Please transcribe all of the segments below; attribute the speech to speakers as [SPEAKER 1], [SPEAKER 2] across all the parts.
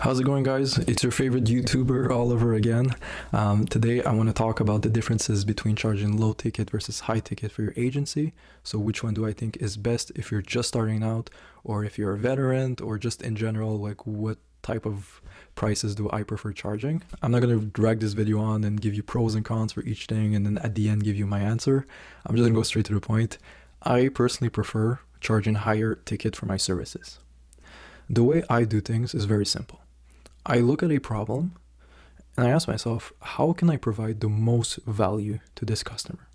[SPEAKER 1] How's it going, guys? It's your favorite YouTuber, Oliver, again. Today, I want to talk about the differences between charging low ticket versus high ticket for your agency. So which one do I think is best if you're just starting out, or if you're a veteran, or just in general, like what type of prices do I prefer charging? I'm not going to drag this video on and give you pros and cons for each thing and then at the end give you my answer. I'm just going to go straight to the point. I personally prefer charging higher ticket for my services. The way I do things is very simple. I look at a problem and I ask myself, how can I provide the most value to this customer?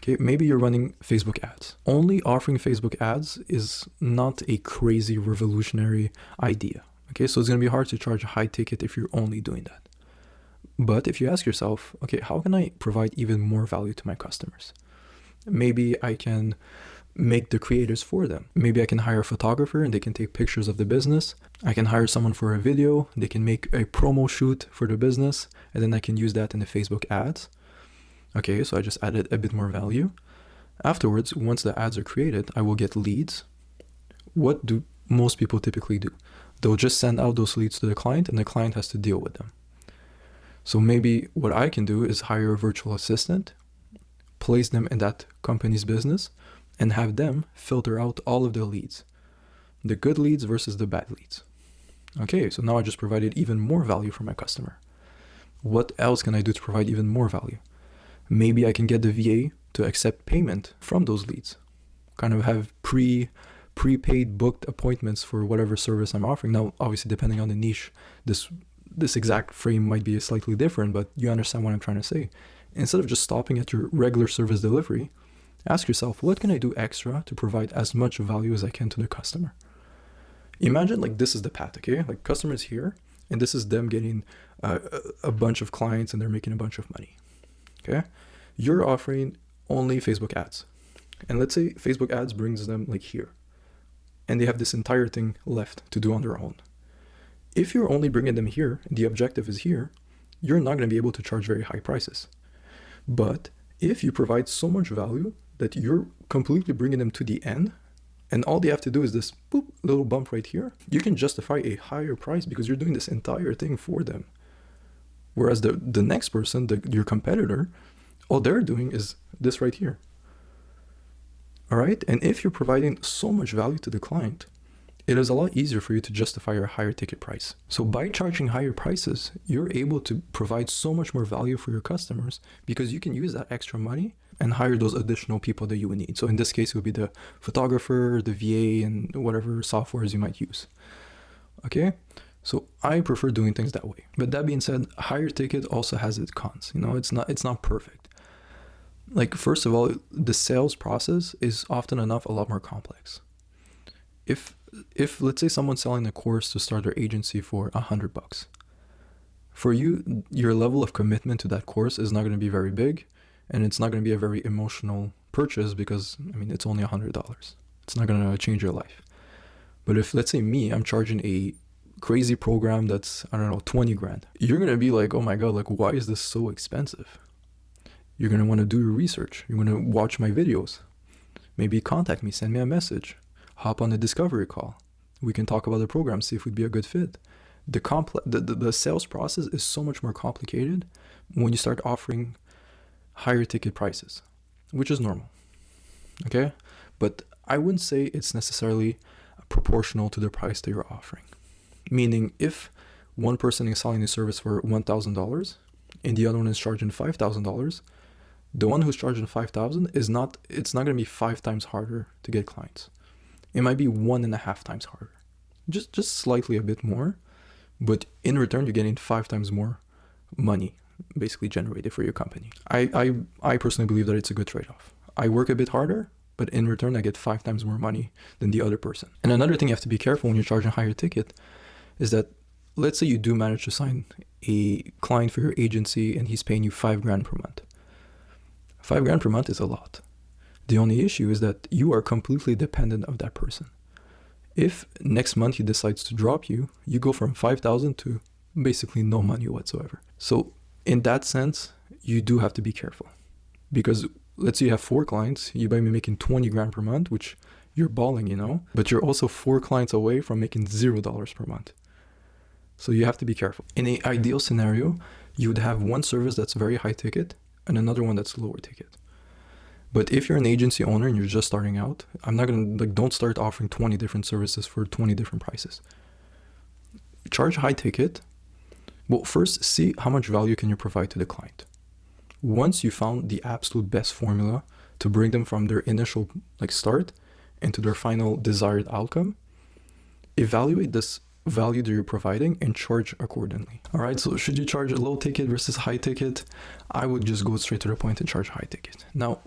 [SPEAKER 1] Okay, maybe you're running Facebook ads. Only offering Facebook ads is not a crazy revolutionary idea. Okay, so it's going to be hard to charge a high ticket if you're only doing that. But if you ask yourself, okay, how can I provide even more value to my customers? Maybe I can make the creators for them. Maybe I can hire a photographer and they can take pictures of the business. I can hire someone for a video. They can make a promo shoot for the business and then I can use that in the Facebook ads. Okay, so I just added a bit more value. Afterwards, once the ads are created, I will get leads. What do most people typically do? They'll just send out those leads to the client and the client has to deal with them. So maybe what I can do is hire a virtual assistant, place them in that company's business, and have them filter out all of the leads. The good leads versus the bad leads. Okay, so now I just provided even more value for my customer. What else can I do to provide even more value? Maybe I can get the VA to accept payment from those leads. Kind of have prepaid booked appointments for whatever service I'm offering. Now, obviously, depending on the niche, this exact frame might be slightly different, but you understand what I'm trying to say. Instead of just stopping at your regular service delivery, ask yourself, what can I do extra to provide as much value as I can to the customer? Imagine like this is the path, okay? Like customers here, and this is them getting a bunch of clients and they're making a bunch of money, okay? You're offering only Facebook ads. And let's say Facebook ads brings them like here. And they have this entire thing left to do on their own. If you're only bringing them here, and the objective is here, you're not going to be able to charge very high prices. But if you provide so much value that you're completely bringing them to the end, and all they have to do is this boop, little bump right here, you can justify a higher price because you're doing this entire thing for them. Whereas the next person, your competitor, all they're doing is this right here. All right? And if you're providing so much value to the client, it is a lot easier for you to justify your higher ticket price. So by charging higher prices, you're able to provide so much more value for your customers because you can use that extra money and hire those additional people that you would need. So in this case, it would be the photographer, the VA, and whatever softwares you might use. Okay? So I prefer doing things that way. But that being said, higher ticket also has its cons. You know, it's not perfect. Like, first of all, the sales process is often enough a lot more complex. If let's say someone's selling a course to start their agency for $100, for you, your level of commitment to that course is not going to be very big, and it's not going to be a very emotional purchase because, I mean, it's only $100. It's not going to change your life. But if, let's say me, I'm charging a crazy program that's, I don't know, 20 grand, you're going to be like, oh my God, like, why is this so expensive? You're going to want to do your research. You're going to watch my videos. Maybe contact me, send me a message, hop on a discovery call. We can talk about the program, see if we'd be a good fit. The sales process is so much more complicated when you start offering higher ticket prices, which is normal, okay? But I wouldn't say it's necessarily proportional to the price that you're offering. Meaning, if one person is selling a service for $1,000 and the other one is charging $5,000, the one who's charging $5,000 it's not going to be 5 times harder to get clients. It might be 1.5 times harder, just slightly a bit more, but in return, you're getting 5 times more money basically generated for your company. I personally believe that it's a good trade-off. I work a bit harder, but in return, I get 5 times more money than the other person. And another thing you have to be careful when you're charging a higher ticket is that, let's say you do manage to sign a client for your agency and he's paying you $5,000 per month. $5,000 per month is a lot. The only issue is that you are completely dependent of that person. If next month he decides to drop you, you go from $5,000 to basically no money whatsoever. So in that sense, you do have to be careful because let's say you have 4 clients, you might be making $20,000 per month, which you're balling, you know, but you're also 4 clients away from making $0 per month. So you have to be careful. In an ideal scenario, you would have one service that's very high ticket and another one that's lower ticket. But if you're an agency owner and you're just starting out, I'm not going to, don't start offering 20 different services for 20 different prices. Charge high ticket. Well, first, see how much value can you provide to the client. Once you found the absolute best formula to bring them from their initial start into their final desired outcome, evaluate this value that you're providing and charge accordingly. All right, so should you charge a low ticket versus high ticket? I would just go straight to the point and charge high ticket. Now,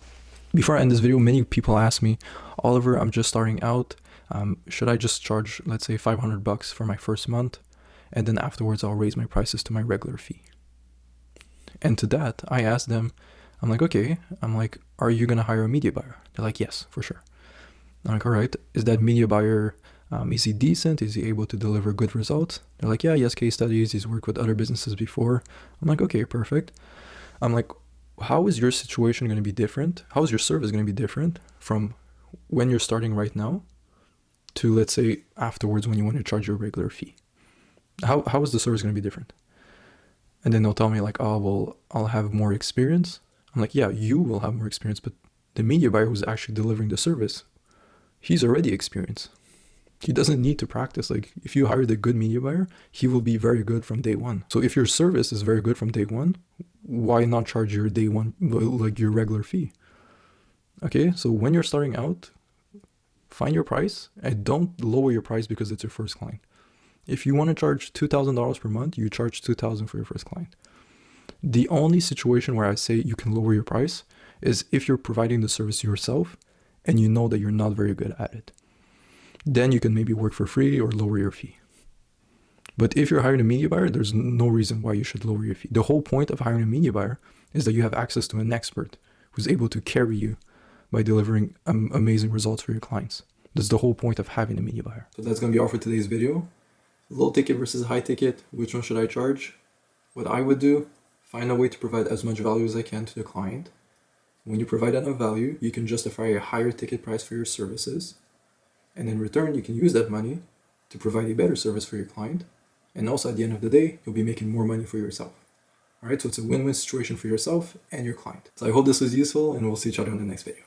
[SPEAKER 1] before I end this video, many people ask me, Oliver, I'm just starting out. Should I just charge, let's say, $500 for my first month? And then afterwards, I'll raise my prices to my regular fee. And to that, I asked them, I'm like, okay, are you going to hire a media buyer? They're like, yes, for sure. I'm like, all right, is that media buyer, is he decent? Is he able to deliver good results? They're like, yeah, he has case studies. He's worked with other businesses before. I'm like, okay, perfect. I'm like, how is your situation going to be different? How is your service going to be different from when you're starting right now to, let's say, afterwards when you want to charge your regular fee? How is the service going to be different? And then they'll tell me oh, well, I'll have more experience. I'm like, yeah, you will have more experience, but the media buyer who's actually delivering the service, he's already experienced. He doesn't need to practice. If you hire the good media buyer, he will be very good from day one. So if your service is very good from day one, why not charge your day one, your regular fee? Okay, so when you're starting out, find your price and don't lower your price because it's your first client. If you want to charge $2,000 per month, you charge $2,000 for your first client. The only situation where I say you can lower your price is if you're providing the service yourself and you know that you're not very good at it. Then you can maybe work for free or lower your fee. But if you're hiring a media buyer, there's no reason why you should lower your fee. The whole point of hiring a media buyer is that you have access to an expert who's able to carry you by delivering amazing results for your clients. That's the whole point of having a media buyer. So that's going to be all for today's video. Low ticket versus high ticket, which one should I charge? What I would do, find a way to provide as much value as I can to the client. When you provide enough value, you can justify a higher ticket price for your services. And in return, you can use that money to provide a better service for your client. And also at the end of the day, you'll be making more money for yourself. All right, so it's a win-win situation for yourself and your client. So I hope this was useful and we'll see each other in the next video.